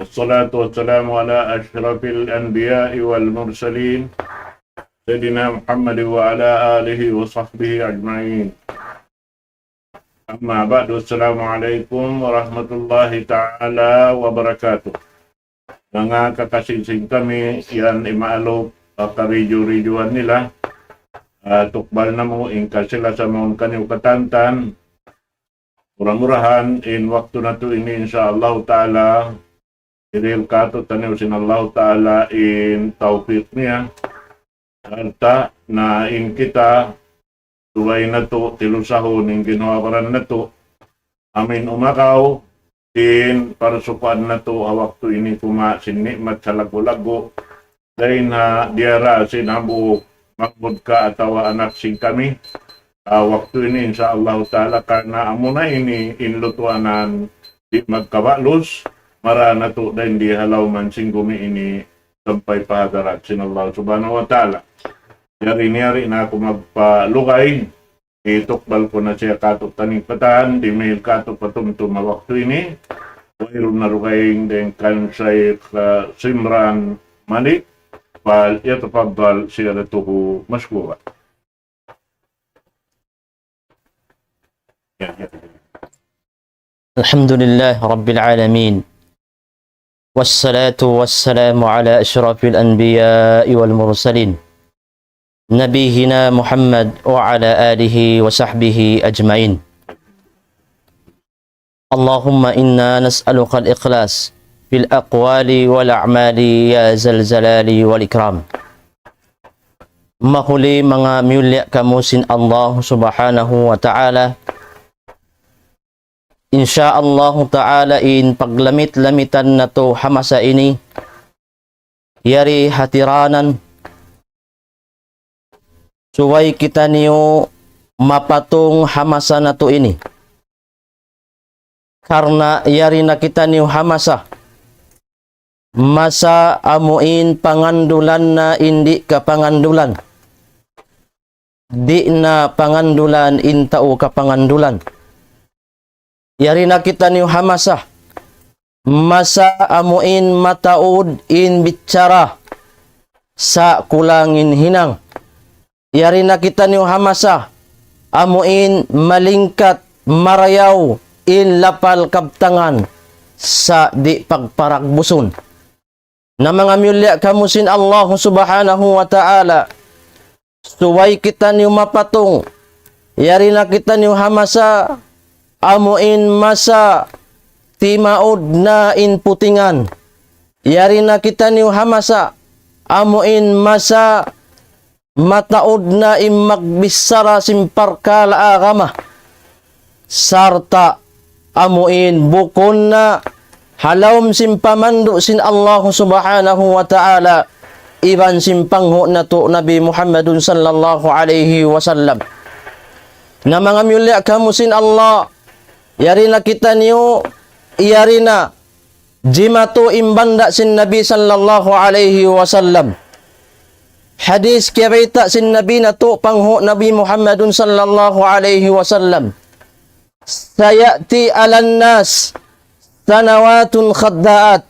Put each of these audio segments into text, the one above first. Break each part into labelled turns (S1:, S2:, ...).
S1: الصلاة والسلام على أشرف الأنبياء والمرسلين سيدنا محمد وعلى آله وصحبه أجمعين. أما بعد، السلام عليكم ورahmatullahi ta'ala wabarakatuh. Mga kakasinsing kami, yan imaalok karidyo-ridyoan nila. Tukbal na mo, ingka sila sa mga kaniw katantan. Murah-murahan, in waktu na to ini insyaAllah ta'ala, iril kato taniw sinallahu ta'ala in taufiq niya. Arta na in kita, tuway na to, tilusahon, in ginawaran na to, amin umakaw, in parasukaan na to, waktu ini kuma sinikmat sa lago-lago, dahil na diara sinabuok, makbud ka atawa anak sing kami. Waktu ini insyaAllah ta'ala, karena amuna ini inlutuanan di magkabalos, marana to dahil di halaw man sing gumi ini sampai pahadarat sinallahu subhanahu wa ta'ala. Yari-yari na ako magpalugay, itukbal ko na siya katok taning patan, di mail katok patumtum waktu ini. Mayroon na rugaying din kan Shaykh Simran Malik, fal yatafaddal siyadatuhu mashkura.
S2: Alhamdulillah Rabbil Alamin. Wassalatu wassalamu ala ashrafil anbiya'i wal mursalin. Nabihina Muhammad wa ala alihi wa sahbihi ajma'in. Allahumma inna nas'aluka al-ikhlas fil aqwali wal a'mali ya zal jalali wal ikram. Mahuli mga miulya kamusin Allah subhanahu wa ta'ala. Insyaallah ta'ala in paglamit-lamitan na to hamasa ini, yari hatiranan, suway kita niyo mapatong hamasa na to ini. Karena yari na kita niyo hamasa, masa amuin pangandulan na hindi ka pangandulan. Di na pangandulan intao ka pangandulan. Yari na kita niyo hamasa, masa amuin mataud in bicara sa kulangin hinang. Yari na kita niyo hamasa, amuin malingkat marayaw in lapal kabtangan sa di pagparagbuson. Na mga mulya kamusin Allah subhanahu wa ta'ala, suway kita niyo mapatong, yari na kita niyo hamasa, amuin masa timaod na in putingan. Yari na kita niyo hamasa, amuin masa mataod na in magbisara simpar kalaagama. Sarta amuin bukon na halawm simpamando sin Allah subhanahu wa ta'ala, iban simpangho na to Nabi Muhammadun sallallahu alaihi wasallam. Na mga mulya kamusin Allah, yari na kita niyo, yari na jimato imbanda sin Nabi sallallahu alaihi wasallam. Hadis kirita sin Nabi na to pangho Nabi Muhammadun sallallahu alaihi wasallam. Sayati alan nas sanawatun khadda'at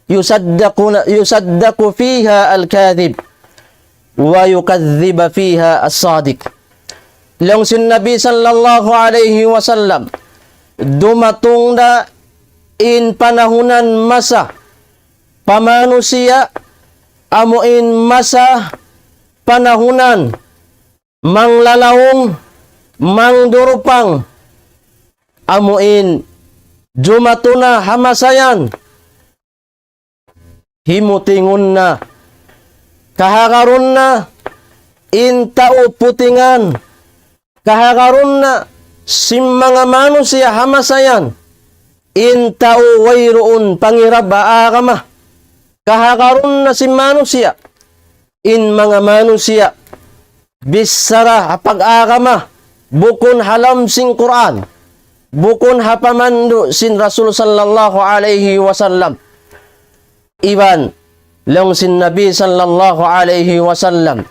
S2: yusaddaku fiha al-kadhib wa yukadhiba fiha as-sadiq. Lang sin Nabi sallallahu alaihi wasallam, dumatong na in panahunan masa pamanusia, amuin masa panahunan manglalawong mangdurupang, amuin jumatuna hamasayan, himutingon na kahakaron na in tao putingan, kahakaron na sim mga manusia hamasayan, in tao wayroon pangiraba akama. Kahakaron na sim manusia, in mga manusia bisara hapag-akama, bukon halam sing Quran, bukon hapamando sin Rasul sallallahu alaihi wasallam. Iban lang sin Nabi sallallahu alaihi wasallam,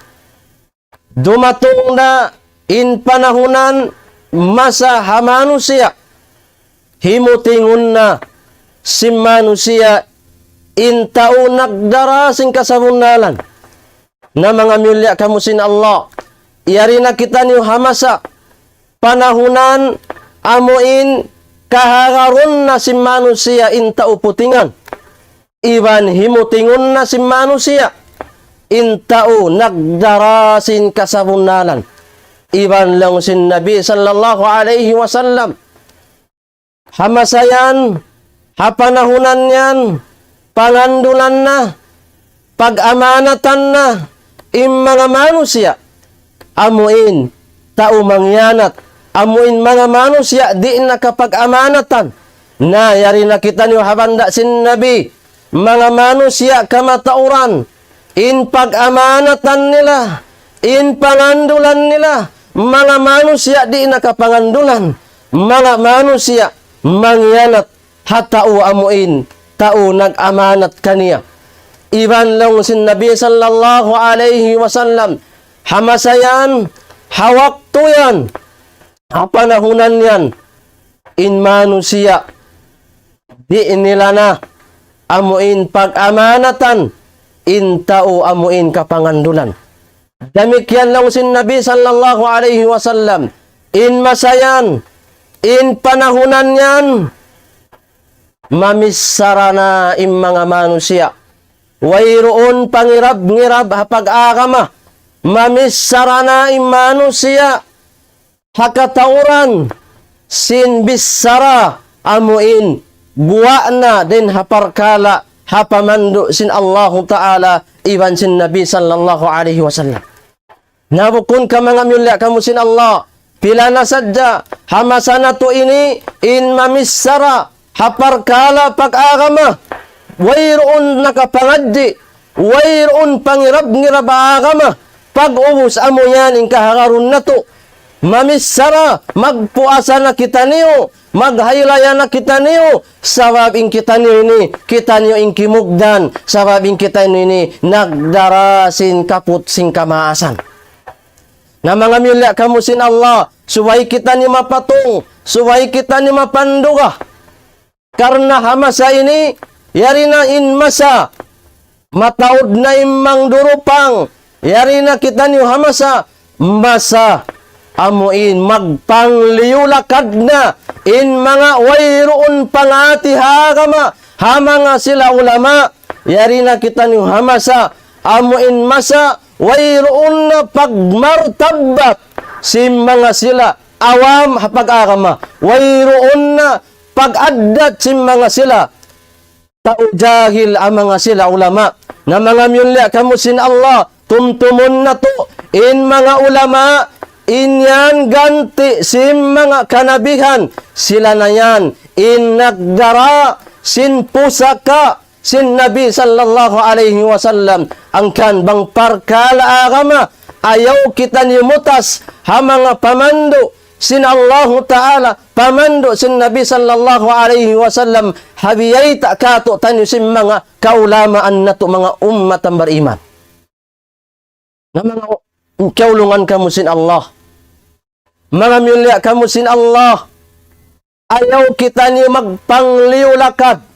S2: dumatong na in panahunan masa hamanusia, himutingon na si manusia intao nagdarasing kasabunalan na mga mulya kamusin Allah. Iyari na kita niyo hamasa panahunan amuin kahagaron na si manusia intao putingan. Iban himutingon na si manusia intao nagdarasin kasabunalan. Iban lang sin Nabi sallallahu alaihi wasallam. Hamasayan, hapanahunan yan, pangandulan na, pag-amanatan na, mga manusia, amuin, tao mangyanat, amuin mga manusia, di nakapag-amanatan, na yari na kita niyo habanda sin Nabi, mga manusia kamatauran, in pag-amanatan nila, in pangandulan nila, mga manusia di nakapangandulan, mga manusia mangyanat hatao amuin tao nag-amanat kaniya. Iban lang sin Nabi sallallahu alaihi wasallam hamasayan hawak tuyan hapanahunan yan in manusia di nila na amuin pag-amanatan in tao amuin kapangandulan. Damikyan lang sin Nabi sallallahu alaihi wasallam in masayan in panahunan yan, mamisara na in mga manusia. Wayroon pangirab-ngirab hapag-agama. Mamisara na in manusia. Hakatauran, sinbisara, amuin, buwa na din haparkala, hapamando sin Allahu Ta'ala, iban sin Nabi sallallahu alaihi wasallam. Nabukun ka mga mulya kamusin Allah, pila na sadya, hamasana to ini, in mamisara, haparkala pag-agama, wayroon nakapangaddi, wayroon pangirab-ngirab agama, pag-ubos amo yan, in kahangaron na to, mamisara, magpuasa na kita niyo, maghaylaya na kita niyo, sababing kita niyo ini, kita niyo in kimugdan, sababing kita niyo ini, nagdarasin kaput sing kamaasan. Na mga mulya kamusin Allah, suway kita ni mapatong, suway kita ni mapanduga. Karena hamasa ini, yari na in masa, mataod na imang durupang, yari na kita ni hamasa, masa, amuin, magpangliulakad na, in mga wayroon pangati hagama, hamanga sila ulama, yari na kita ni hamasa, amuin masa, wayroon na pagmartabat si mga sila awam hapag-agama. Wayroon na pag-addat si mga sila tao jahil ang mga sila ulama. Na mga mulya kamusin Allah, tumtumon na to in mga ulama, inyan ganti si mga kanabihan. Sila na yan, in nagdara, sin pusaka, sin Nabi sallallahu alaihi wasallam ang kan bang parkala agama ayaw kita nimutas ha mga pamando sin Allahu Ta'ala pamando sin Nabi sallallahu alaihi wasallam habiyay takato tanyo sin mga kaulamaan nato mga ummat ang bariman na mga kaulungan kamo sin Allah mga mulya kamo sin Allah ayaw kita niyo magpangliulakad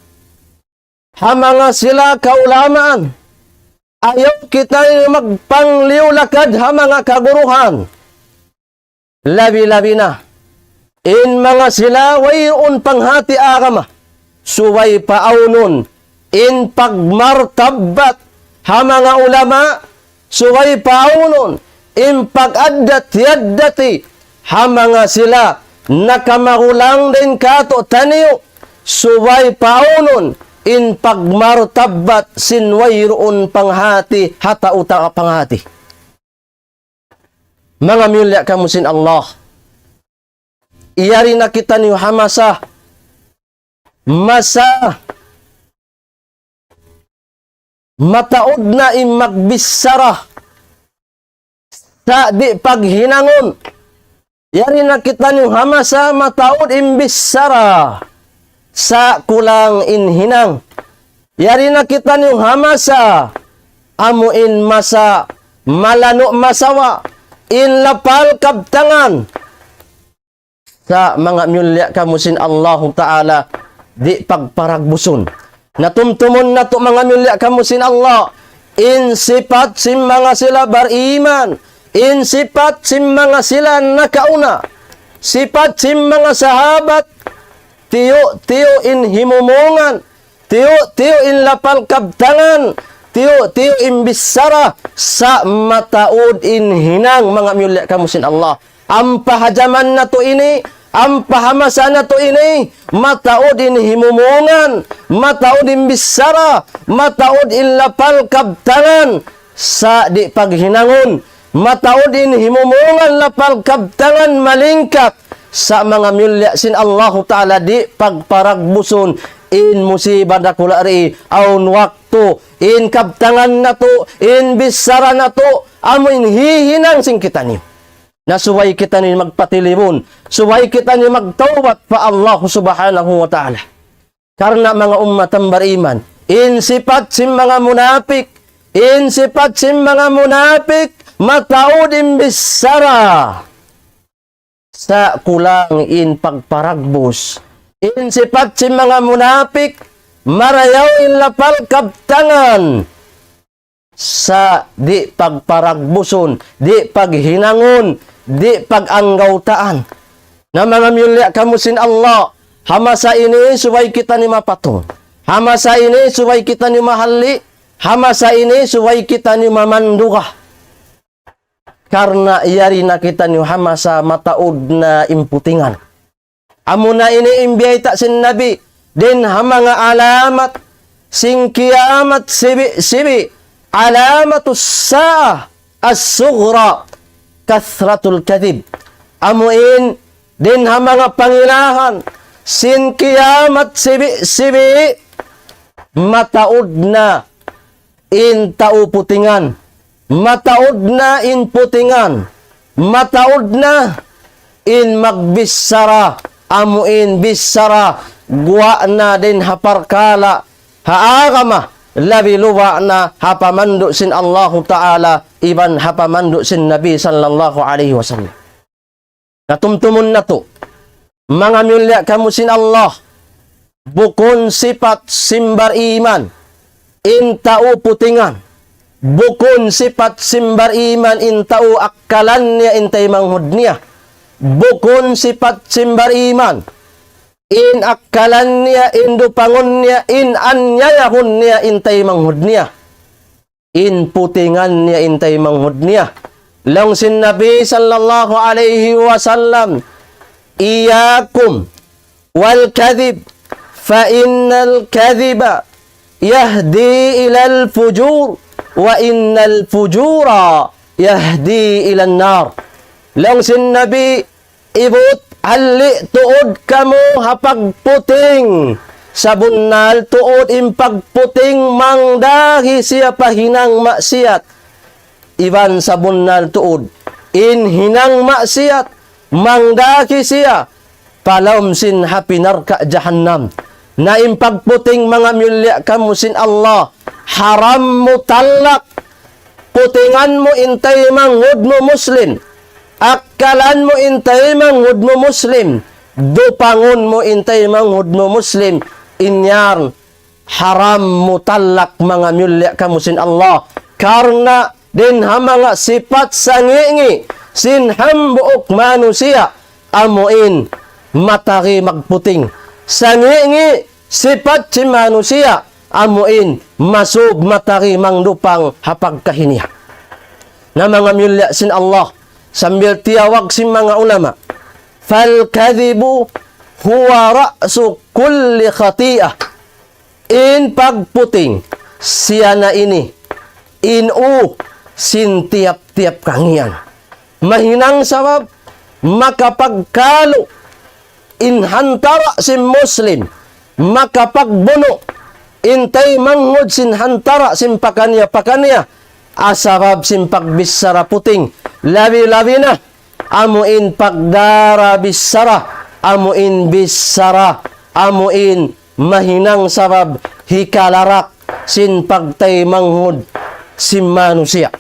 S2: ha mga sila kaulamaan. Ayaw kita magpangliulakad ha mga kaguruhan. Labi-labi na. In mga sila wayroon panghati agama. Suway paaunon. In pagmartabat ha mga ulama. Suway paaunon. In pag-addat-yaddati ha mga sila nakamagulang din kato taniyo. Suway paunon in pagmartabat sinwayroon panghati hatauta panghati. Mga mulya kamusin Allah. Iyari na kita niyo hamasa masa mataod na in magbisara sa di paghinangon. Yari na kita niyo hamasa mataod in bisara sa kulang inhinang. Yari na kita niyong hamasa, amuin masa, malano masawa, inlapal kabtangan. Sa mga mulya kamusin Allah Ta'ala, di pagparagbuson. Natumtumon na to mga milya kamusin Allah. In sifat sim mga sila bariman. In sifat sim mga sila nakauna. Sifat sim mga sahabat. Tiyo in himumongan. Tiyo in lapal kabtangan. Tiyo in bisara. Sa mataod in hinang mga milya kamusin Allah. Ang pahajaman na to ini. Ang pahamasa na to ini, mataod in himumongan, mataod in bisara, mataod in lapal kabtangan, sa di paghinangon, mataod in himumongan, lapal kabtangan, malingkap, sa mga milya sin Allahu Ta'ala di pagparagbuson, in musibah na kulari, aun waktu, in kabtangan na to, in bisara na to, amin hihinang sing kita niyo. Na suway kita ni magpatilimon, suway kita ni magtawbat pa Allah subhanahu wa ta'ala. Karena mga umatang bariman, in sifat sim mga munapik, in sifat sim mga munapik, mataod imbisara, sa kulang in pagparagbos, in sifat sim mga munapik, marayaw in lapal kabtangan, sa di pagparagbuson, di paghinangon, di pag-anggautaan. Na mga milya kamusin Allah, hamasa ini suway kita ni mapatong. Hamasa ini suway kita ni mahali. Hamasa ini suway kita ni mamanduga. Karena iyari na kita ni hamasa mataod na imputingan. Amo na ini imbiyay ta sin Nabi. Din hamanga alamat sing kiamat sibi alamatus sa'ah as-sughra kathratul kadhib. Amuin din ha mga pangilahan sin kiamat sibi mataod na in tauputingan, mataod na in putingan, mataod na in magbisara, amuin bisara, guwa na din haparkala, haagama, labi luwa na hapamando sin Allahu Ta'ala, iban hapamando sin Nabi sallallahu alaihi wasallam. Natumtumon na to, mga milya kamusin Allah, bukon sifat simbar iman, in tao putingan, bukon sifat simbar iman, in tao akkalan niya, in tay manghud niya, bukon sifat simbar iman, in akkalan niya, in dupangon niya, in anyayahon niya, in tay manghud niya, in putingan niya, in tay manghud niya. Lang sin Nabi sallallahu alaihi wasallam, iyakum wal kadhib, fa innal kadhiba yahdi ilal fujur, wa innal fujura yahdi ilan nar. Lang sin Nabi, ibut hali tuod kamo hapagputing, sabunal tuod impagputing, mangdahi siya pahinang maksiat. Iban sabunal tuod in hinang maksiat, mangdahi siya palawm sin hapinarka jahannam. Na impagputing mga milya kamusin Allah, haram mo talak, putingan mo intay manghud mo muslim, akkalan mo intay manghud mo muslim, dupangon mo intay manghud mo muslim, inyar haram mo talak mga milya kamusin Allah. Karena din ha mga sifat sangingi sin hambuok manusia, amuin matari magputing. Sangingi sifat si manusia, amuin masub matari mangdupang hapagkahinia. Na mga milya sin Allah, sambil tiyawag sin mga ulama, fal kadhibu huwa ra'su kulli khati'ah. In pagputing siya na ini, in sin tiap-tiap kangian. Mahinang sabab makapagkalo, inhantara sin muslim, makapagbuno, intay manghud sin hantara sin pakanya, asabab sin pagbisara puting, labi-labi na, amuin pagdara bisara, amuin bisara, amuin mahinang sabab hikalarak sin pagtay manghud sin manusia,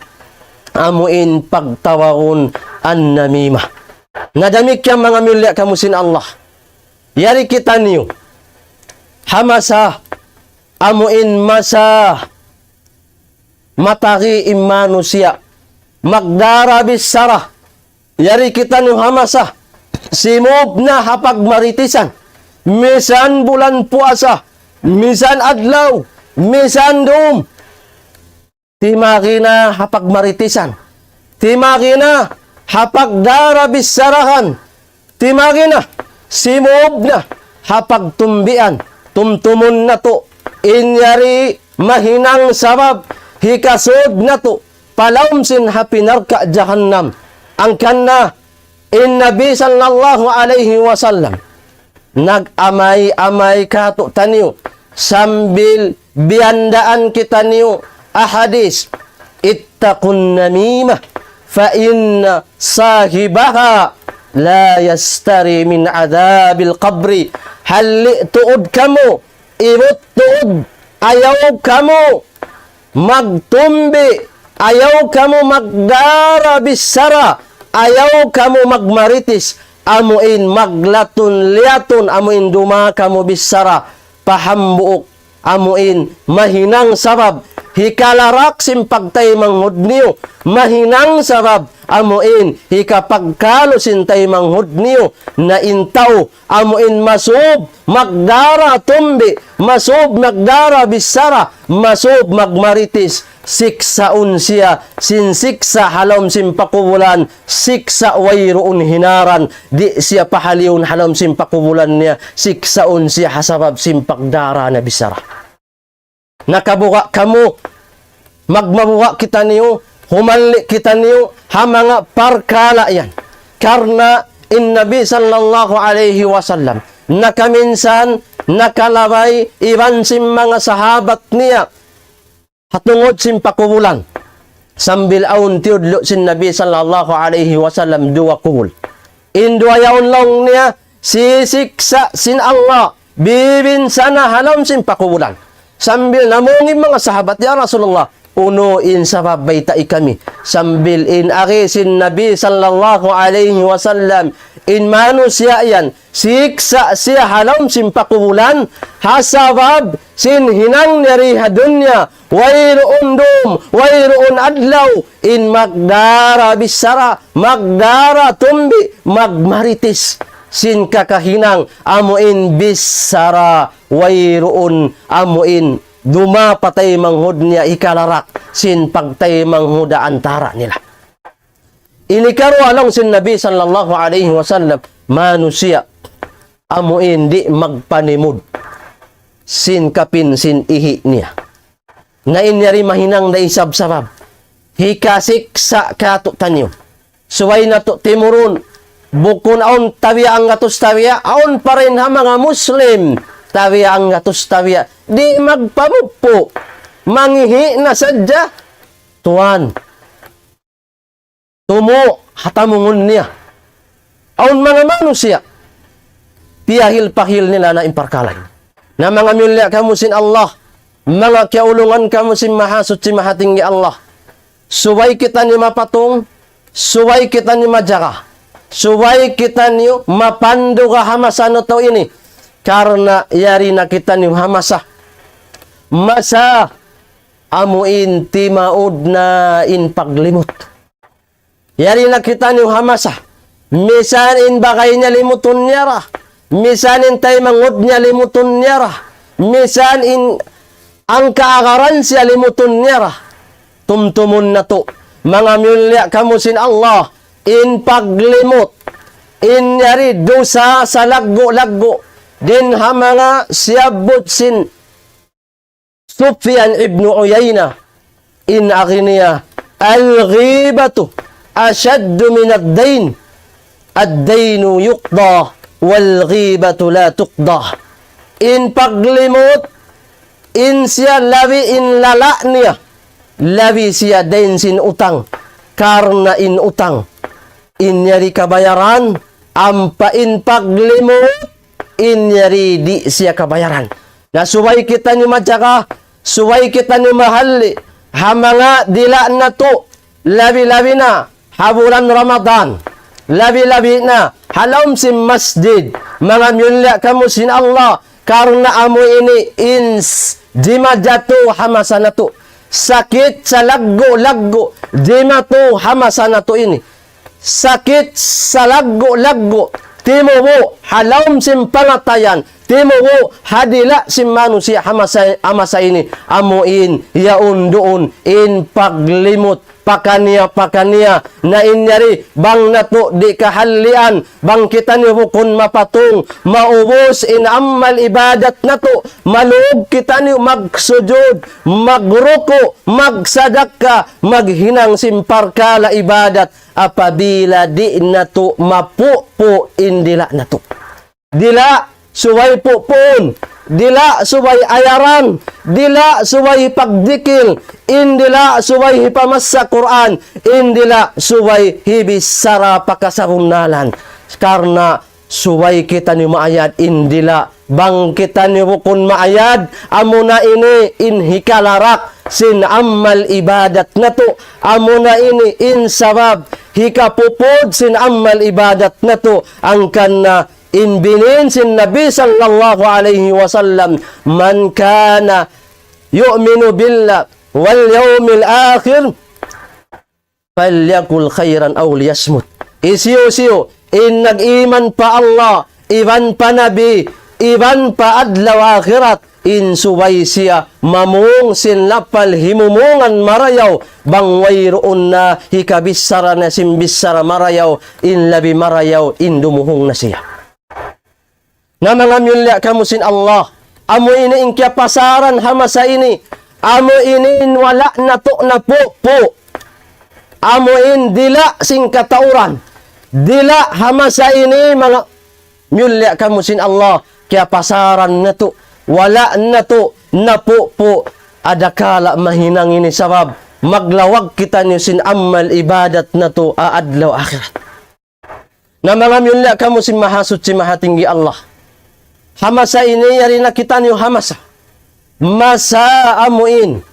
S2: amuin pagtawawon an namimah. Nadamik yang mga milya kamusin Allah, yari kita niyo hamasa amuin masa mataki imano siya magdarabis sarah yari kita ni hamasa simob na hapag maritisan misan bulan puasa misan adlaw misan dum timaki na hapag maritisan timaki na hapag darabis sarahan timaki na simob na hapag tumbian tumtumon na to inyari mahinang sabab hikasod na to palawmsin hapinarka jahannam ang kanna in Nabi sallallahu alaihi wasallam nag-amay-amay ka to taniyo sambil biandaan kita niyo ahadis ittaqun namimah fa inna sahibaha la yastari min adabil qabri halli tuod kamo ibut tuod ayaw kamo magtumbi ayaw kamo magdarabisara ayaw kamo magmaritis amuin maglatun-liatun amuin duma kamo bisara pahambuok amuin mahinang sabab hikalarak simpagtay manghud niyo mahinang sabab amuin hikapagkalo sintay manghud niyo na intaw amuin masub magdara tumbi masub magdara bisara masub magmaritis siksaun siya sin siksa halom simpakubulan siksa wayroon hinaran di siya pahaliun halom simpakubulan niya siksaun siya hasabab simpagdara na bisara nakabuka kamo magmabuka kita niyo humanli kita niyo hamanga parkala yan karna in Nabi sallallahu alaihi wasallam nakaminsan nakalabay iban sim mga sahabat niya hatungod sim pakubulan sambil aun tiudlo sin Nabi sallallahu alaihi wasallam dua kubul indua yaun long niya sisiksa sin Allah bibin sana halam sim pakubulan sambil namungin mga sahabat ya Rasulullah unuin sa babaytai kami sambil in sin Nabi sallallahu alaihi wasallam in manu siya yan siksa siya halam simpakubulan hasabab sin hinang nariha dunya wayroon dum wayroon adlaw in magdara bisara magdara tumbi magmaritis sin kakahinang amuin bisara wayroon amuin duma patay manghud niya ikalarak sin pagtay manghuda antara nila. Inikaro along sin Nabi sallallahu alaihi wasallam manusia amuin di magpanimud sin kapin sin ihi niya. Na inyari mahinang na isab-sabab. Hikasik sa kato tanyo. Suway na to timurun bukun aon tawiya ang gatos tawiya aon pa rin ha mga Muslim tawiya ang gatos tawiya di magpamupo mangihi na sadya tuwan tumo hatamungon niya aun mga manusia piyahil-pahil nila na imparkalay na mga mulya kamusin Allah mga kiaulungan kamusin mahasot si mahatinggi Allah suway kita ni mapatong suway kita ni majaka suway kita ni mapandu ka hamasano to ini karena yari na kita ni hamasa masa amuin timaud na in paglimot yari na kita ni hamasa misan in bakay niya limutun niya ra misan in tay mangud niya limutun niya ra misan in ang kaagaran siya limutun niya ra tumtumun na to mga mulya kamusin Allah in paglimot in yari dosa sa laggo-laggo din ha mga siyabot sin Sufyan ibn Uyayna in akiniya al-ghibatu ashaddu min ad-dain ad-dainu yuqda wal-ghibatu la tuqda in paglimot in siya labi in lala niya labi siya din sin utang karna in utang in yari kabayaran ampa in paglimot inyari di siya kabayaran. Na suway kita ni majaka, suway kita ni mahali, hamanga dila na to, labi-labi na, habulan Ramadan, labi-labi na, halom si masjid, mga mulya kamusin Allah, karna amo ini di majatu hamasanato. Sakit sa laggo-laggo, di mato hamasanato ini. Sakit sa laggo-laggo, timuwo halawm sim pangatayan, timuwo hadila sim manusia hamasa ini. Amuin yaun doon in paglimot pakania na inyari bang nato di kahalian bang kita ni hukun mapatung maubos in amal ibadat nato maluog kita ni magsujud magruko magsadaka maghinang simpar kala ibadat apabila di nato mapupo indila nato dila suway pupun, dila suway ayaran, dila suway pagdikil, indila suway hipamas Quran, indila suway hibisara pakasarunalan. Karena suway kita ni maayad, indila bang kita ni hukun maayad, amuna ini inhikalarak, sin amal ibadat nato, amuna ini in sabab, hikapupod sin amal ibadat nato, angkan na inbinin sin Nabi sallallahu alaihi wasallam man kana yu'minu billah wal yawmil akhir falyakul khairan aw liyasmut. Isiyo in nag-iman pa Allah, iban pa Nabi, iban pa adlaw akhirat, in subay siya mamung sin lapal himumungan marayaw bang wayroon na hikabisara na simbisara marayaw in labi marayaw in dumuhong na siya. Na mga mulya kamusin Allah, amo ini ingkya pasaran hamasa ini, amo ini wala na to na po, amo in dila sing katauran, dila hamasa ini mga mulya kamusin Allah, kya pasaran na to, wala na to na po, adakala mahinang ini sabab, maglawag kita niyo sin amal ibadat na to aadlaw akhirat. Na mga mulya kamusin mahasut si mahatinggi Allah, hamasa ini yari na kita niyo hamasa. Masa amuin.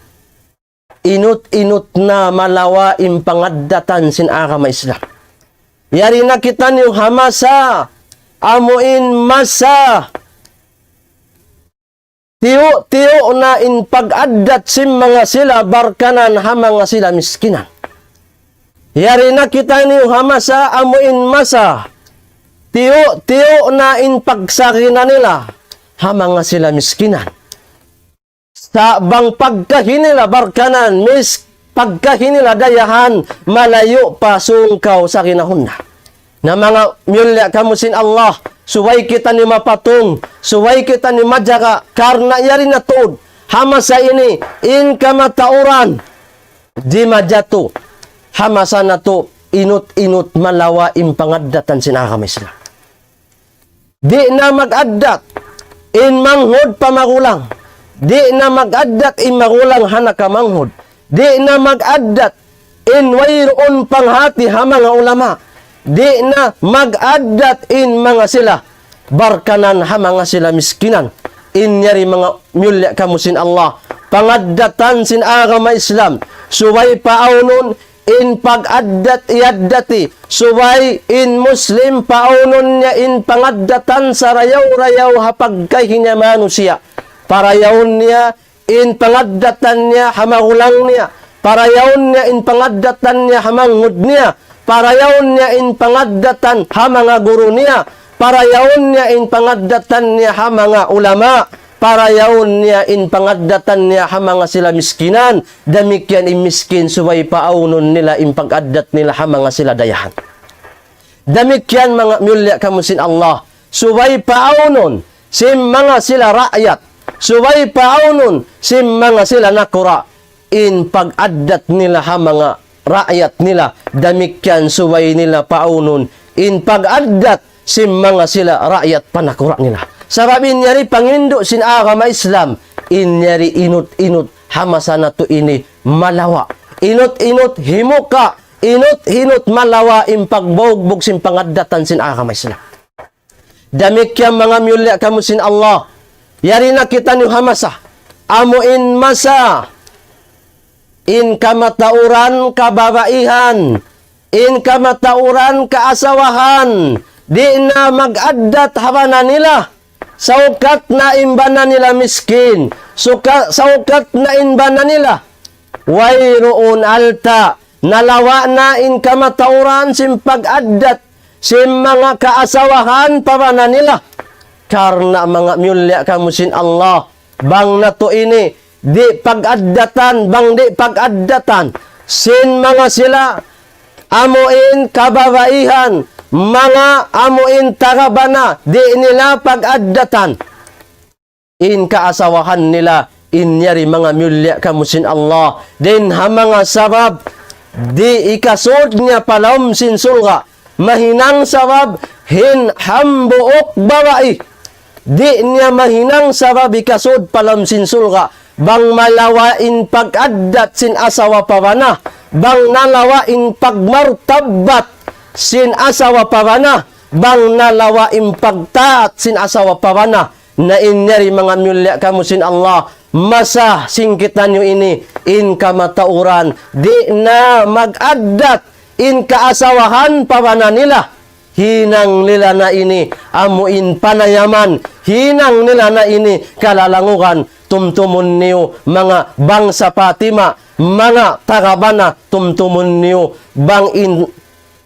S2: Inut-inut na malawa impangaddatan sin agama Islam. Yari na kita niyo hamasa. Amuin masa. Tiyo na in pag-addat sim mga sila barkanan hamanga sila miskinan. Yari na kita niyo hamasa. Amuin masa. Tiyo na in pagsakina nila, hamang nga sila miskinan. Sa bang pagkahinila barkanan, pagkahinila dayahan, malayo pa sungkaw sa kinahon na. Na mga mulya kamusin Allah, suway kita ni mapatong, suway kita ni madyaga, karna yari na tuod, hamasa ini, in kamatauran, di madyato, hamasa na to, inut-inut malawa impangaddatan sinakam Islam. Di na mag-addat in manghod pa magulang. Di na mag-addat in magulang hanaka manghod. Di na mag-addat in wayroon panghati ha mga ulama. Di na mag-addat in mga sila barkanan ha mga sila miskinan. Inyari mga mulya kamusin Allah. Pangaddatan sin agama Islam. Suway paaunon in pag-addat iaddati, suway in Muslim paunon niya in pangaddatan sa rayaw-rayaw hapag kay niya manusia. Parayaw niya in pangaddatan niya hamagulang niya. Parayaw niya in pangaddatan niya hamangud niya. Parayaw niya in pangaddatan hamanga guru niya. Parayaw niya in pangaddatan niya hamanga ulama. Parayaon niya in pangaddatan niya hamanga sila miskinan, damikyan in miskin suway paaunon nila in pag-addat nila hamanga sila dayahan. Damikyan mga mulya kamusin Allah, suway paaunon sim mga sila rakyat, suway paaunon sim mga sila nakura in pag-addat nila hamanga rakyat nila, damikyan suway nila paunon in pag-addat sim mga sila rakyat panakura nila. Sabab inyari pangindo sin agama Islam, inyari inut-inut hamasa na to ini malawa. Inut-inut himuka, inut-inut malawa impagbogbog sin pangaddatan sin agama Islam. Damikyan mga mulya kamusin Allah, yari na kita ni hamasa, amuin masa, in kamatauran kababaihan, in kamatauran kaasawahan, di na mag-addat habana nila, saukat na imbana nila miskin, saukat na imbana nila, wayroon alta, nalawa na in kamatauran sim pag-addat, sim mga kaasawahan para na nila. Karna mga myulya kamusin Allah, bang na to ini, di pag-addatan, bang di pag-addatan, sin mga sila, amuin kababaihan, mga amuin tarabana, di nila pag-addatan. In kaasawahan nila, inyari mga mulya kamusin Allah. Din ha mga sabab, di ikasod niya palom sin sulga. Mahinang sabab, hin hambuok babai. Di niya mahinang sabab ikasod palom sin sulga. Bang malawain pag-addat sin asawa pabana. Bang nalawain pagmartabat sin asawa pabana, bang nalawain pagtaat sin asawa pabana, na inyari mga mulya kamusin Allah, masa singkitan nyo ini, in kamatauran, di na mag-addat, in kaasawahan pabana nila, hinang nila na ini, amuin panayaman, hinang nila na ini, kalalangukan, tumtumun niyo, mga bangsa Fatima, mga tarabana, tumtumun niyo,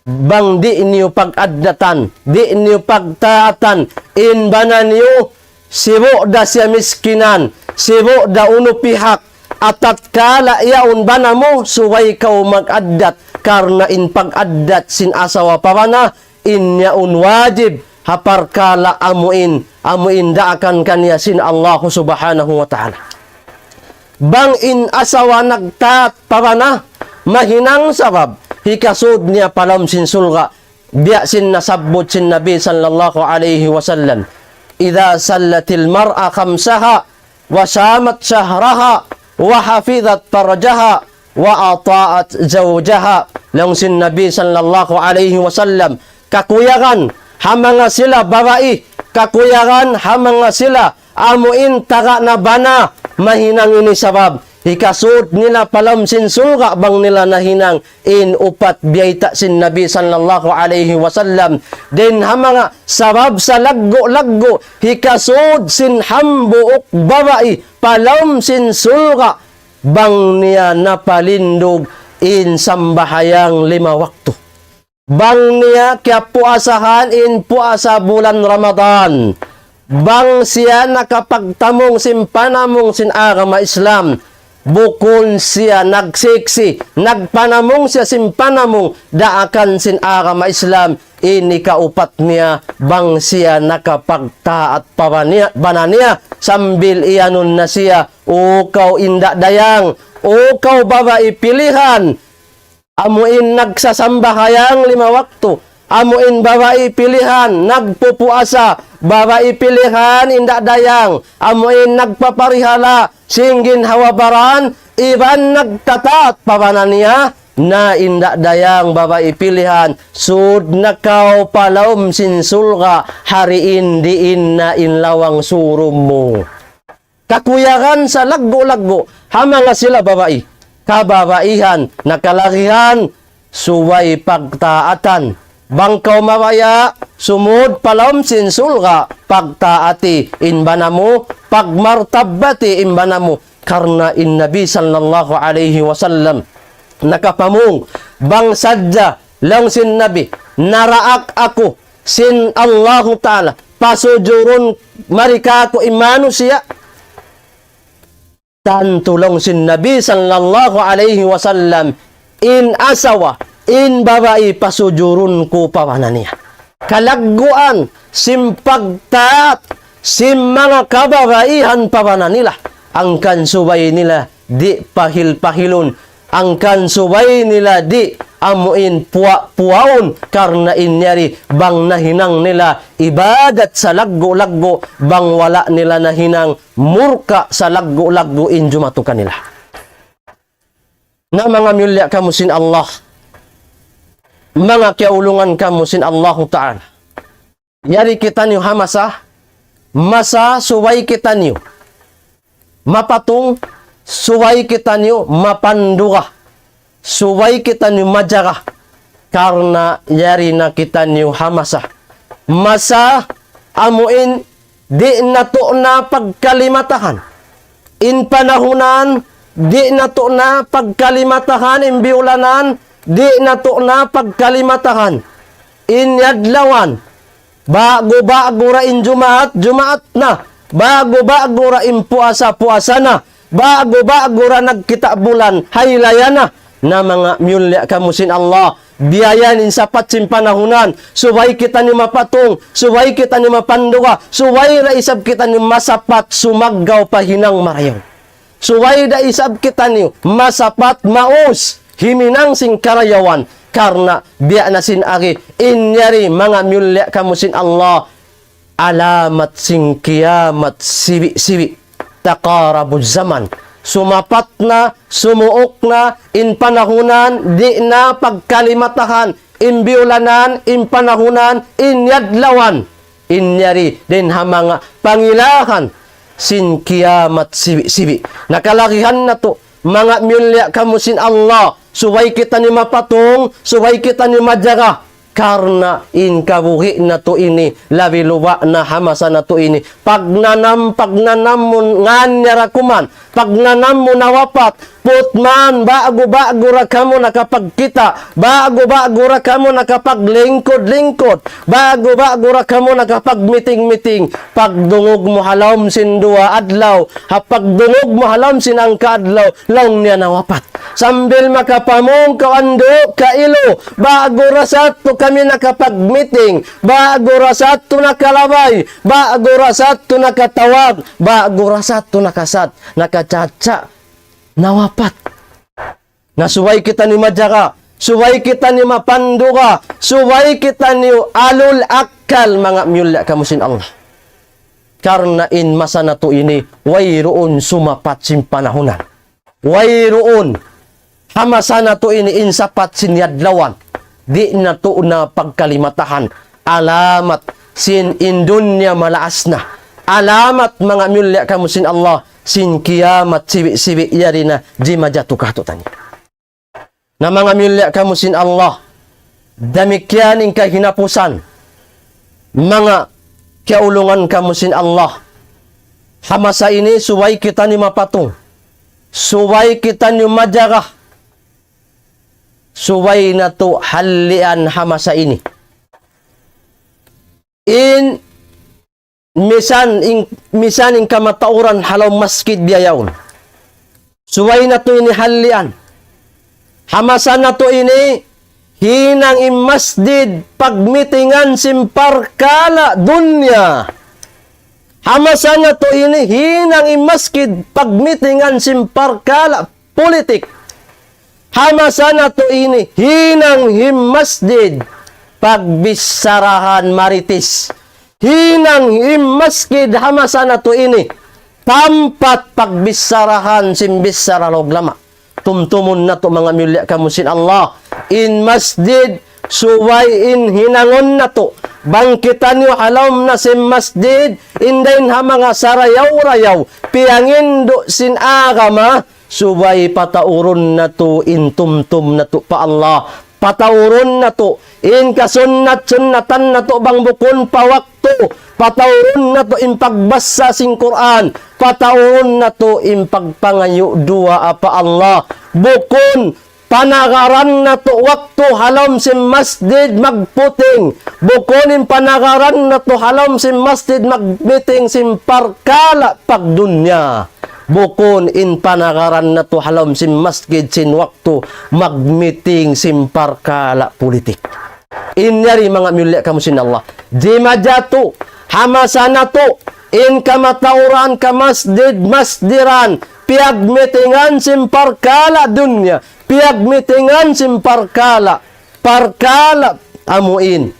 S2: bang di niyo pag-addatan, di niyo pagtaatan, in bana niyo, sibo da siya miskinan, sibo da uno pihak, atat kala yaon bana mo, suway kaw mag-addat, karna in pag-addat sin asawa pabana, in yaon wajib, hapar kala amuin daakan kanya sin Allah subhanahu wa ta'ala. Bang in asawa nagtaat pabana, mahinang sabab, hikasud niya palam sin sulga, biya sin nasabot sin Nabi sallallahu alaihi wasallam, idha sallatil mar'a khamsaha, wa samat syahraha, wa hafidhat farjaha, wa ata'at zawjaha. Lang sin Nabi sallallahu alaihi wasallam, kakuyagan, hamanga sila babae, kakuyagan, hamanga sila, amuin taga na bana, mahinang ini sabab, hikasud nila palam sin sulga bang nila nahinang in upat biyayta sin Nabi sallallahu alaihi wasallam. Din hamanga sabab sa laggo hikasud sin hambuok babae palam sin sulga bang niya napalindog in sambahayang 5 waktu. Bang niya kaya puasahan in puasa bulan Ramadan. Bang siya nakapagtamong sin panamong sin agama Islam. Bukon siya nagsiksi, nagpanamong siya sin panamong daakan sin agama Islam, ini kaupat niya bang siya nakapagtaat bana niya, sambil iyanon na siya, o kau inda dayang, o kau babae pilihan, amuin nagsasambahayang 5 waktu, amuin babae pilihan, nagpupuasa, babae pilihan, inda dayang, amuin nagpaparihala, singgin hawabaran, iban nagtatat pabana niya, na inda dayang babae pilihan, sud nakaw palawm sin sulga, hariin diin na inlawang surum mo. Kakuyagan sa laggo-laggo, hamanga sila babae, kababaihan, nakalakihan, suway pagtaatan. Bangkaw mawaya, sumud palom sin sulga, pagtaati inbana mo, pagmartabati inbana mo, karna in Nabi sallallahu alaihi wasallam, nakapamung, bang sadya, lang sin Nabi, naraak ako, sin Allahu ta'ala, pasujurun marika ko imano siya, tantulong sin Nabi sallallahu alaihi wasallam, in asawa, in babae pasujurun ko pamana niya. Kalagguan, simpagtaat, sim mga kababaihan pamana nila. Ang kansubay nila di pahil-pahilon. Ang kansubay nila di amuin puwaon karna inyari bang nahinang nila ibadat sa laggo-laggo bang wala nila nahinang murka sa laggo-laggo injumatukan nila. Na mga mulya kamusin Allah, mga kiaulungan kamu sin Allah Ta'ala. Yari kita niyo hamasa, masa suway kita niyo. Mapatung, suway kita niyo mapanduga. Suway kita niyo majaga. Karna yari na kita niyo hamasa. Masa amuin di na to na pagkalimatahan. In panahunan, di na to na pagkalimatahan. In biulanan, di na to na pagkalimatahan. In yadlawan, bago ra in Jumaat na. Bago ra in puasa na. Bago ra nagkita bulan, haylaya na. Na mga myulya kamusin Allah, biyayanin sapat sin panahunan, suway kita ni mapatong, suway kita ni mapanduga, suway ra isab kita ni masapat, sumaggaw pahinang marayaw. Suway da isab kita ni masapat, maus, himinang sing karayawan, karna biya na sin agi, inyari mga myulya kamusin Allah, alamat sing kiamat siwi, takarabud zaman, sumapat na, sumuok na, in panahunan, di na pagkalimatahan, in biulanan, in panahunan, in yadlawan, in yari, din ha mga pangilahan, sin kiamat sibi. Nakalakihan na to, mga myulya kamusin Allah, suway kita ni mapatong, suway kita ni madyaga, karna in kabuhi na to ini, labi luwa na hamasa na to ini, pagnanam mo nganyarakuman, pagnanam mo nawapat, putman, bago ra kamo nakapagkita, bago ra kamo nakapaglingkod, bago ra kamo nakapagmiting-miting, pagdungog mo halom sin dua adlaw, pagdungog mo halom sin ang kaadlaw, laong niya nawapat. Sambil makapamong kaando, kailo, bago rasato kami nakapag-meeting, bago rasato nakalabay, bago rasato nakatawag, bago rasato nakasat, nakachacha, nawapat. Nasuway kita ni madyaga, suway kita ni mapanduga, suway kita ni alul akal, mga myulya kamusin Allah. Karna in masa na to ini, wayroon sumapat sin panahunan. Wayroon hamasa na to ini in sapat sin yadlawan. Di na to na pagkalimatahan. Alamat sin indunya malaas na. Alamat mga myulya kamusin Allah, sin kiamat sibi yari na di majatukato tanya. Na mga myulya kamusin Allah, damikyaning kahinapusan, mga kaulungan kamusin Allah. Hamasa ini suway kita ni mapatong, suway kita ni madyaga, suway na to halian hamasa ini. In misan in kamatauran halaw masjid biyayaon. Suway na to ini halian. Hamasa na to ini hinang in masjid pagmitingan simparkala dunya. Hamasa na to ini hinang in masjid pagmitingan simparkala politik. Hamasa na to ini hinang him masjid pagbisarahan maritis. Hinang him masjid hamasa na to ini pampat pagbisarahan simbisara loglama. Tumtumun na to mga myulya kamusin Allah. In masjid suway in hinangon na to. Bangkitan nyo halom na sim masjid. Indayin ha mga sarayaw-rayaw. Piangindo sin agama. Subay patauron na to, in tumtum na to pa Allah. Patauron na to, in kasunnat-sunnatan na to, bang bukon pa wakto. Patauron na to, in pagbasa sing Quran. Patauron na to, in pagpangayo dua pa Allah. Bukon, panagaran na to, wakto halom sim masjid magputing. Bukon in panagaran na to, halom sim masjid magmeeting sim parkala pagdunya. Bukon in panagaran na to halom sin masjid sin waktu magmeeting sin parkala politik. Inyari mga myulya kamusin Allah. Di majato hamasa na to in kamatauran ka masjiran piagmeetingan sin parkala dunya, piagmeetingan sin parkala amuin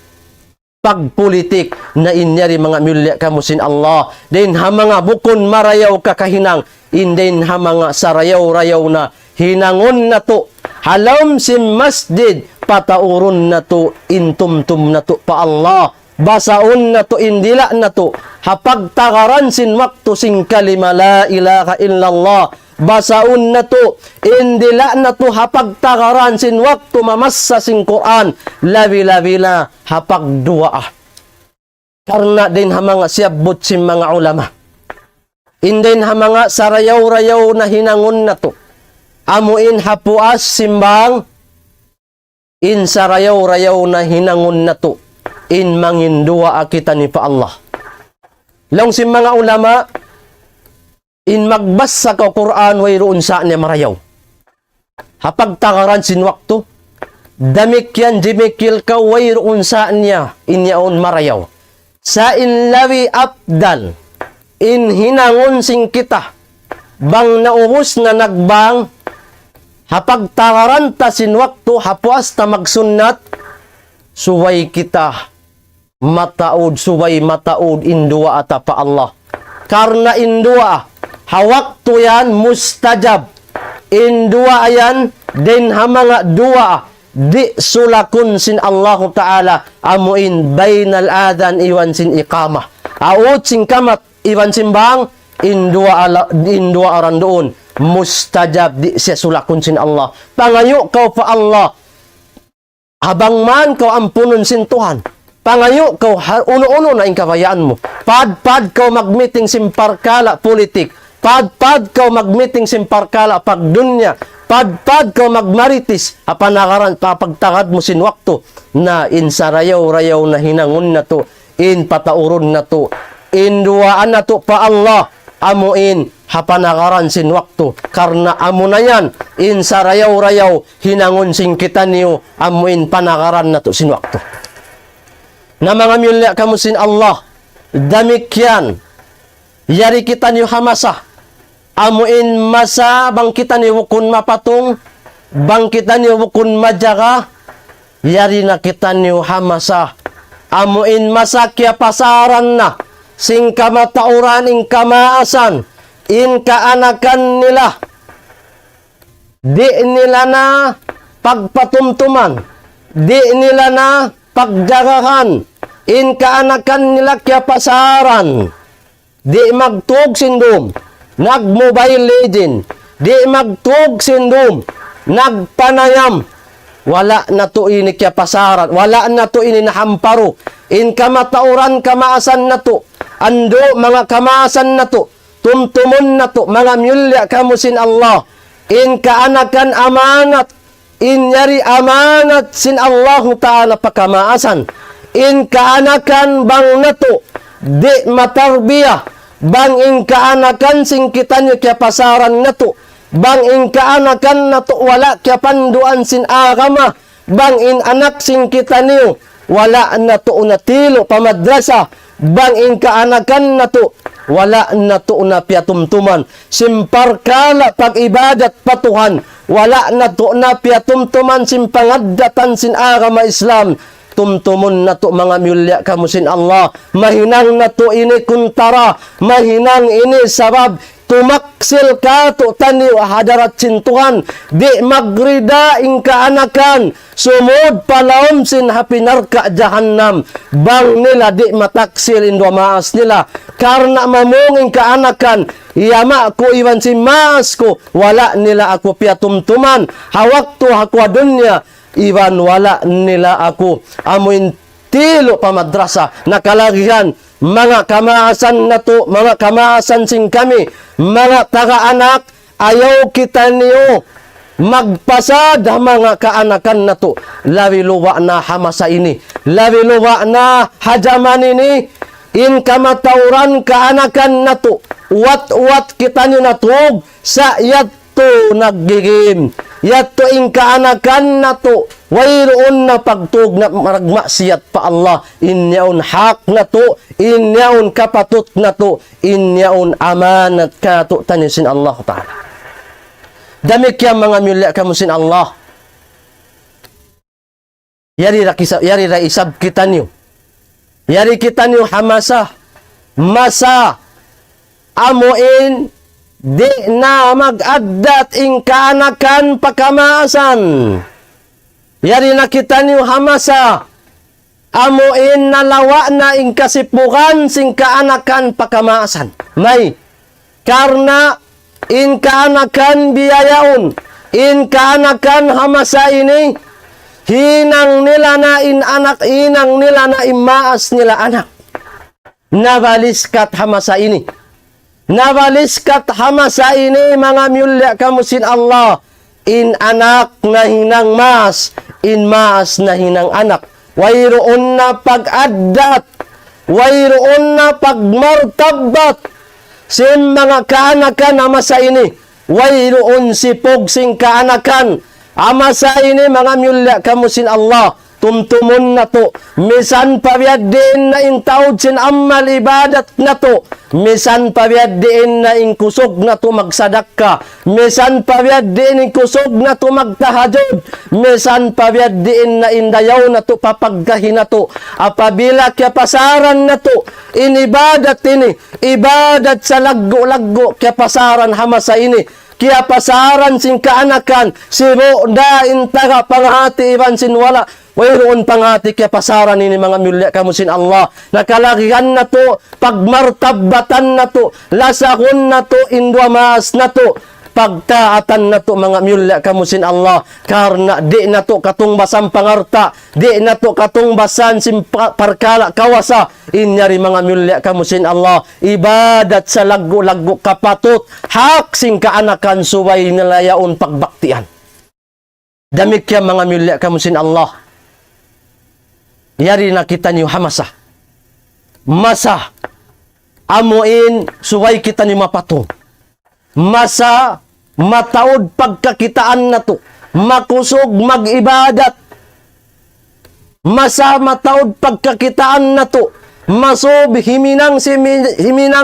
S2: pagpolitik na inyari mga myulya kamusin Allah. Din ha mga bukon marayaw kakahinang, indin ha mga sarayaw-rayaw na hinangon na to, halom sim masjid, patauron na to, intumtum na to pa Allah, basaon na to, indila na to, hapagtakaran sin waktu sing kalima la ilaha illallah, basaon na to, indila na to, hapagtakaran sin waktu mamassa sin Quran, labi-labi na hapagduwa. Karena din ha mga siyabot si mga ulama. Indin ha mga sarayaw-rayaw na hinangon na to. Amuin hapuas simbang. In sarayaw-rayaw na hinangon na to. In mangindua kita ni pa Allah. Long si mga ulama, in magbasa ka Quran, wayroon sa niya marayaw. Hapag takaran sinwakto, damik yan, jimikil ka, wayroon sa niya, inyaon marayaw. Sa inlawi abdal, in hinangon sing kita, bang nauhos na nagbang, hapag takaran ta sinwakto, hapuas ta magsunnat, suway kita, mataod, suway mataod, indua ata pa Allah. Karena indua, hawak to yan, mustajab. Indua ayan, din ha mga dua, di sulakun sin Allah Ta'ala, amuin bainal adan iwan sin iqamah. Aut sin kamat, iwan sin bang, indua aran doon, mustajab, di siya sulakun sin Allah. Pangayo kau pa Allah, habang man kau ampunon sin Tuhan. Pangayo kau, uno-uno na ingkawayaan mo. Pad kau mag-meeting simparkala politik. Pad kau mag-meeting simparkala pagdunya. Pad kau magmaritis. Apanakaran, papagtagad mo sinwakto na insarayaw-rayaw na hinangon na to. In patauron na to. In duwaan na to pa Allah. Amuin hapanakaran sinwakto. Karna amo na yan. Insarayaw-rayaw hinangon sing kita niyo. Amuin panakaran na to sinwakto. Na mga mulya kamusin Allah, damikyan, yari kita niyo hamasa, amuin masa, bang kita niyo kun mapatong, bang kita niyo kun majaga, yari na kita niyo hamasa, amuin masa kya pasaran na, sing kamatauran ing kamaasan, in kaanakan nila, di nila na pagpatumtuman, di nila na pagjagahan, in kaanakan nila kya pasaran, di magtug sindom, nag-mobile legend, di magtug sindom, nagpanayam, wala na to ini kya pasaran, wala na to ini nahamparo, in kamatauran kamaasan na to, ando mga kamaasan na to, tumtumon na to, mga mulya kamusin Allah, in kaanakan amanat, in yari amanat sin Allah Ta'ala pakamaasan. In kaanakan bang nato, di matarbiya, bang in kaanakan sing kita nyo kya pasaran nato, bang in kaanakan nato wala kya panduan sin agama, bang in anak sing kita nyo, wala nato unatilo pamadrasa, bang in kaanakan nato, wala nato na piatumtuman, simparkala pag-ibadat patuhan, wala na to na piatumtuman sin pangaddatan sin agama Islam, tumtumon na to mga mulya kamusin Allah, mahinang na to ini kuntara, mahinang ini sabab, tumaksil ka to taniw hadarat sin Tuhan, di magrida ing kaanakan, sumod palawom sin hapinarka jahannam, bang nila di mataksil indwa maas nila, karena mamunging kaanakan, yama ko iwan si maas ko, wala nila ako piatumtuman, hawak to hakwa dunya, iwan wala nila ako, amuin tilo pamadrasa, nakalagihan, mga kamaasan na to, mga kamaasan sing kami, mga taga-anak, ayaw kita niyo, magpasad mga kaanakan na to, lawi luwa na hamasa ini, lawi luwa na hajaman ini, in kamatauran kaanakan na to, wat kita niyo natug, sa yato naggigim, yato in kaanakan na to, wayroon na pagtug na maragmaksiyat pa Allah, inyaon hak na to, inyaon kapatut na to, inyaon amanat ka to, tanisin Allah Ta'ala. Damik yan mga mulya kamusin Allah. Yari ra isab kita niyo. Yari kita niyo hamasa, masa, amuin, di na mag-addat ing kaanakan pakamaasan. Yari na kita niyo hamasa, amuin nalawa na ing kasipukan sing kaanakan pakamaasan. May, karna in kaanakan biyayaon, in kaanakan hamasa ini, hinang nila na in anak, inang nila na imaas nila anak. nabaliskat hamasa ini. Nabaliskat hamasa ini mga myulya kamusin Allah. In anak na hinang mas, in mas na hinang anak. Wayroon na pag-adat, wayroon na pagmartabat, sin mga kaanakan ama sa ini, wayroon sipog sing kaanakan, ama sa ini mga myulya kamusin Allah, tumtumon na to, misan pabiadin na intaod sin amal ibadat na to, misan pabiadin na inkusog na to magsadaka, misan pabiadin inkusog na to magtahajod, misan pabiadin na indayaw na to papaggahin na to, apabila kya pasaran na to, inibadat ini, ibadat sa laggo-laggo kya pasaran hamasa ini, kaya pasaran sin kaanakan, siro da intaga panghati iban sin wala, wayroon panghati kaya pasaran ini mga mulya kamusin Allah, nakalakihan na to, pagmartabatan na to, lasakon na to, indwa maas na to, pagtaatan na to mga mulya kamusin Allah, karena di na to katungbasan pangarta, di na to katungbasan sin parkala kawasa, inyari mga mulya kamusin Allah, ibadat sa lagu-lagu kapatut, hak sing kaanakan suway nilayaon pagbaktian. Damik ya mga mulya kamusin Allah, yari nakita niyo hamasa, masa, amuin suway kita niyo mapatong, masa, mataod pagkakitaan na to, makusog mag-ibadat, masa mataod pagkakitaan na to, masob himinang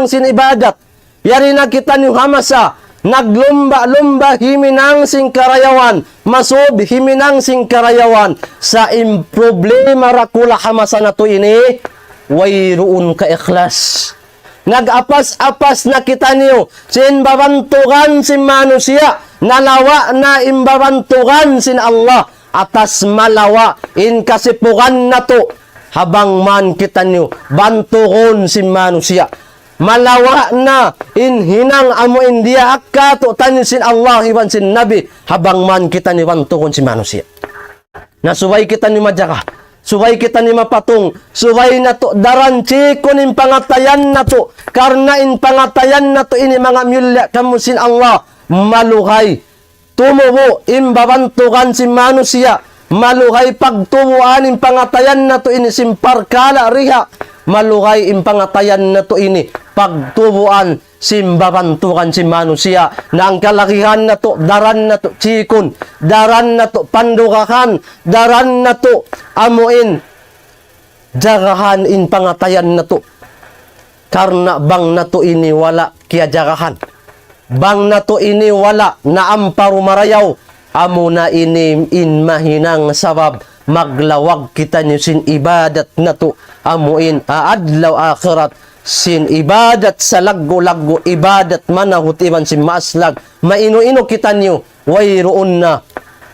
S2: sin ibadat, yari na kita niyo hamasa, naglumba-lumba himinang sing karayawan, masob himinang sing karayawan, sa improblema rakula hamasa na to ini, wayroon ka ikhlas. Nag-apas-apas na kita niyo, sin babantugan sin manusia, nalawa na imbabantugan sin Allah, atas malawa, in kasipugan na to, habang man kita niyo, bantugon sin manusia. Malawa na, in hinang amo india akka to tanin sin Allah, iban sin Nabi, habang man kita niyo bantugon sin manusia. Nasubay kita niyo madjaka, subay kita ni mapatong, subay na to, daranchi ko nin pangatayan na to, karna in pangatayan na to, ini mga mulya kamusin Allah, maluhay, tumubo, imbabantukan si manusia, maluhay pagtubuan in pangatayan na to, ini simparkala riha, maluhay in pangatayan na to, ini pagtubuan, simbabantukan si manusia, na ang kalakihan na to, daran na to, chikon, daran na to, pandukakan, daran na to, amuin, jagahan in pangatayan na to, karna bang na to ini wala kaya jagahan, bang na to ini wala na amparu marayaw, amo na ini in mahinang sabab, maglawag kita niyo sin ibadat na to, amuin, aadlaw akhirat, sin ibadat sa laggo-laggo, ibadat manahut iban sin maaslag, maino-ino kita niyo, wayroon na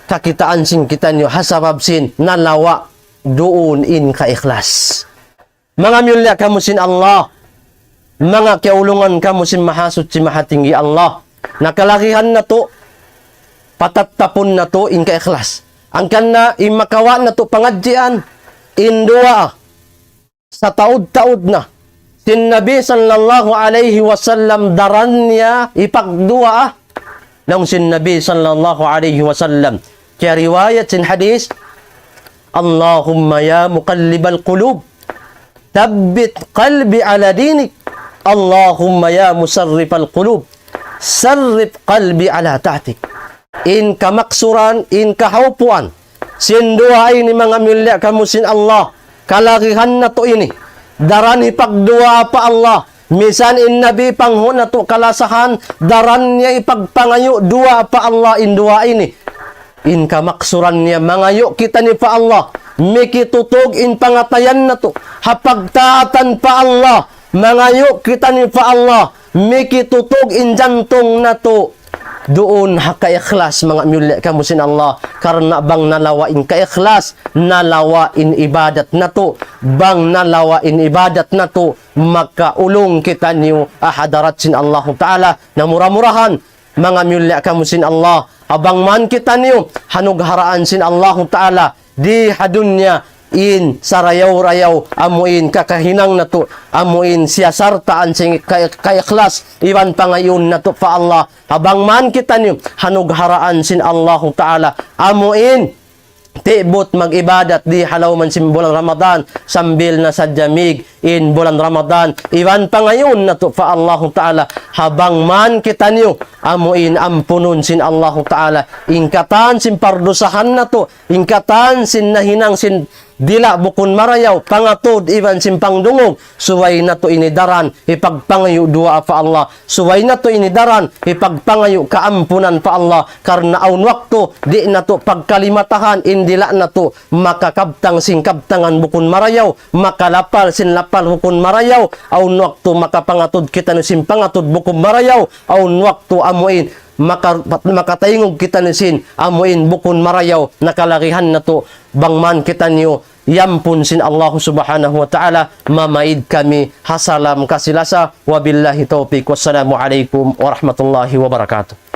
S2: kakitaan sin kita niyo, hasabab sin nalawa doon in ka-ikhlas. Mga mulya kamusin Allah, mga kiaulungan kamusin mahasot si mahatinggi Allah, nakalakihan na to, patatapon na to in ka-ikhlas. Ang kana imakawa na to pangadjian, indua sa taud-taud na, sin Nabi sallallahu alaihi wasallam daran niya ipagdua ng sin Nabi sallallahu alaihi wasallam. Kaya riwayat sin hadis, Allahumma ya muqallibal qulub, thabbit qalbi ala dinik. Allahumma ya musarrifal qulub, sarrif qalbi ala ta'tik. In kamaksuran, in kahaupuan, sin duay ni mga mulya kamusin Allah, kalakihan na to ini, daran ipagdua pa Allah, misan in Nabi pangho na to kalasahan, daran niya ipagpangayo dua pa Allah in dua ini, in kamaksuran niya mangayo kita ni pa Allah, mikitutog in pangatayan na to, hapagtaatan pa Allah, mangayo kita ni pa Allah, mikitutog in jantong na to, doon haka-ikhlas mga mulya kamusin Allah, karena bang nalawain ka-ikhlas, nalawain ibadat na to, bang nalawain ibadat na to, makaulong kita niyo ahadarat sin Allah Ta'ala, na murah-murahan mga mulya kamusin Allah, abang man kita niyo hanugharaan sin Allah Ta'ala, di hadunya in sarayaw-rayaw amuin kakahinang na to amuin siyasartaan sing kayaklas iwan pangayon na to pa Allah habang man kita niyo hanugharaan sin Allah Ta'ala amuin tibot mag-ibadat di halaw man sim bulan Ramadan sambil na sa jamig in bulan Ramadan iwan pa ngayon na to pa Allah Ta'ala habang man kita niyo amuin ampunon sin Allah Ta'ala ingkatan sin pardusahan na to ingkatan sin nahinang sin dila bukon marayaw pangatod iwan simpang dungog suway na to inidaran ipagpangayo dua pa Allah suway na to inidaran ipagpangayo kaampunan pa Allah karna aun wakto di na to pagkalimatahan indila na to makakabtang sing kabtangan bukon marayaw makalapal sin lapal bukon marayaw aun wakto makapangatod kita no simpangatod bukon marayaw aun wakto amuin makatayngog kita nisin amuin bukon marayaw nakalakihan na to bangman kita niyo yampun sin Allah Subhanahu wa Ta'ala mamaid kami hasalam kasilasa wabillahi taufiq wassalamu alaikum warahmatullahi wabarakatuh.